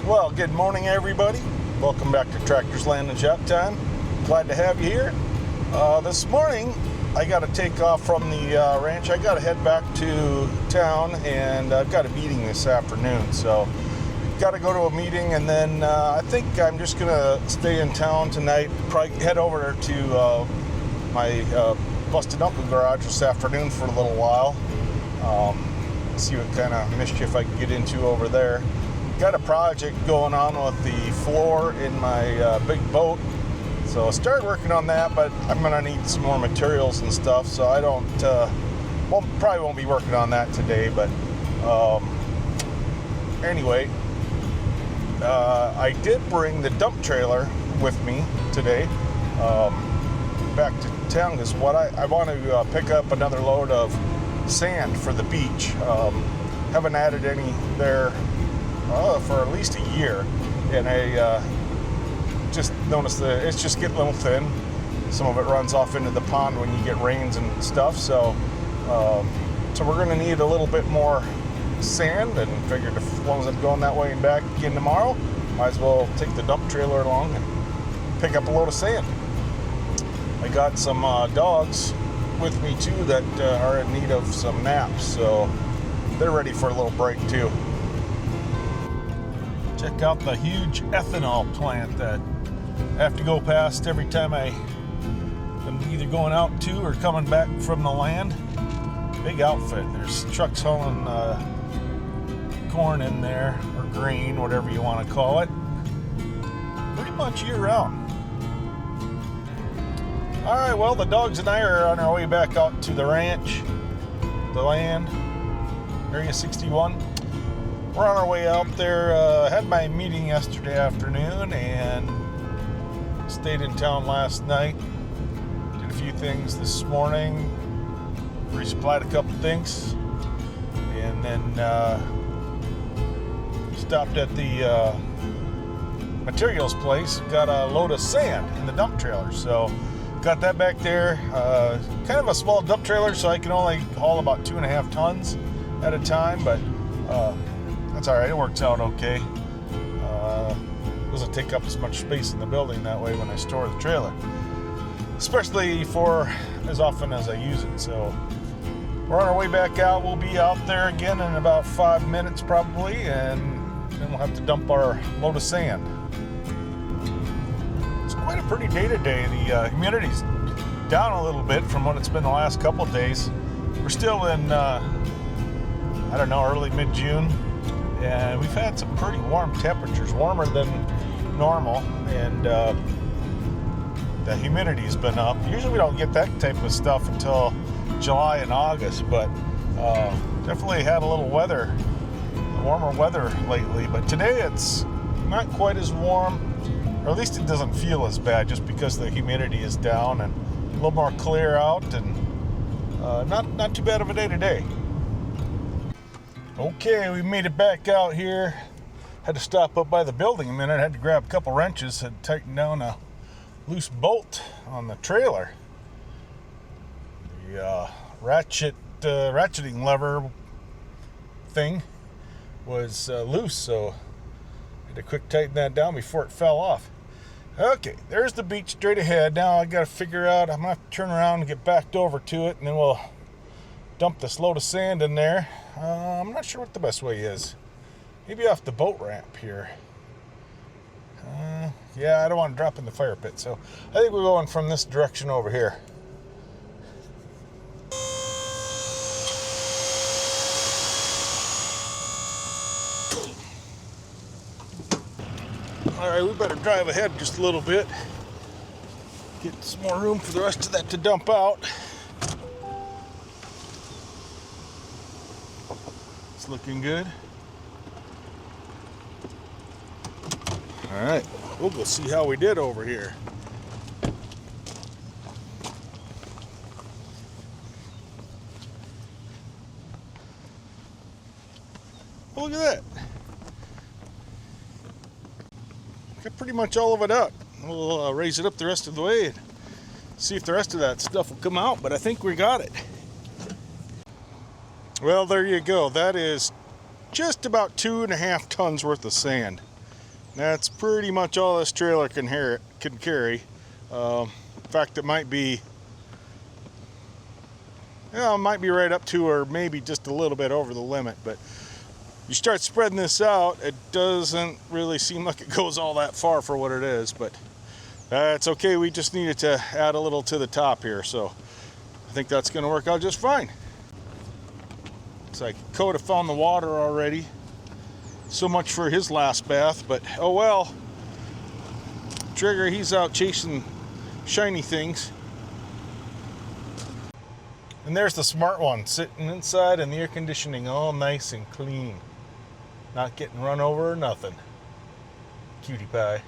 Well, good morning, everybody. Welcome back to Tractors, Land, and Shop Time. Glad to have you here. This morning, I got to take off from the ranch. I got to head back to town, and I've got a meeting this afternoon. So, got to go to a meeting, and then I think I'm just going to stay in town tonight. Probably head over to my busted uncle garage this afternoon for a little while. See what kind of mischief I can get into over there. Got a project going on with the floor in my big boat, so I started working on that, but I'm gonna need some more materials and stuff, so I don't probably won't be working on that today. But anyway, I did bring the dump trailer with me today back to town, because what I want to pick up another load of sand for the beach. Haven't added any there for at least a year, and I just noticed that it's just getting a little thin. Some of it runs off into the pond when you get rains and stuff, so we're going to need a little bit more sand, and figured if as long as I'm going that way and back again tomorrow, might as well take the dump trailer along and pick up a load of sand. I got some dogs with me too that are in need of some naps, so they're ready for a little break too. Check out the huge ethanol plant that I have to go past every time I'm either going out to or coming back from the land. Big outfit. There's trucks hauling corn in there, or grain, whatever you want to call it, pretty much year round. Alright, well, the dogs and I are on our way back out to the ranch, the land, Area 61. We're on our way out there. Had my meeting yesterday afternoon and stayed in town last night. Did a few things this morning, resupplied a couple things, and then stopped at the materials place. Got a load of sand in the dump trailer, so got that back there. Kind of a small dump trailer, so I can only haul about 2.5 tons at a time, but that's all right. It works out okay. Doesn't take up as much space in the building that way when I store the trailer, especially for as often as I use it. So we're on our way back out. We'll be out there again in about 5 minutes probably, and then we'll have to dump our load of sand. It's quite a pretty day today. The humidity's down a little bit from what it's been the last couple of days. We're still in I don't know, early mid-June, and we've had some pretty warm temperatures, warmer than normal, and the humidity's been up. Usually we don't get that type of stuff until July and August, but definitely had a little warmer weather lately. But today it's not quite as warm, or at least it doesn't feel as bad, just because the humidity is down and a little more clear out, and not too bad of a day today. Okay, we made it back out here. Had to stop up by the building a minute. Had to grab a couple wrenches and tighten down a loose bolt on the trailer. The ratcheting lever thing was loose, so I had to quick tighten that down before it fell off. Okay, there's the beach straight ahead. Now I got to figure out, I'm gonna have to turn around and get backed over to it, and then we'll dump this load of sand in there. I'm not sure what the best way is. Maybe off the boat ramp here. Yeah, I don't want to drop in the fire pit, so I think we're going from this direction over here. Alright, we better drive ahead just a little bit. Get some more room for the rest of that to dump out. Looking good. All right, we'll go see how we did over here. Look at that. Got pretty much all of it up. We'll raise it up the rest of the way and see if the rest of that stuff will come out, but I think we got it. Well, there you go. That is just about 2.5 tons worth of sand. That's pretty much all this trailer can carry. In fact, it might be, it might be right up to, or maybe just a little bit over the limit. But you start spreading this out, it doesn't really seem like it goes all that far for what it is. But that's okay. We just needed to add a little to the top here, so I think that's going to work out just fine. It's like Coda found the water already. So much for his last bath, but oh well. Trigger, he's out chasing shiny things. And there's the smart one sitting inside and the air conditioning all nice and clean. Not getting run over or nothing. Cutie pie.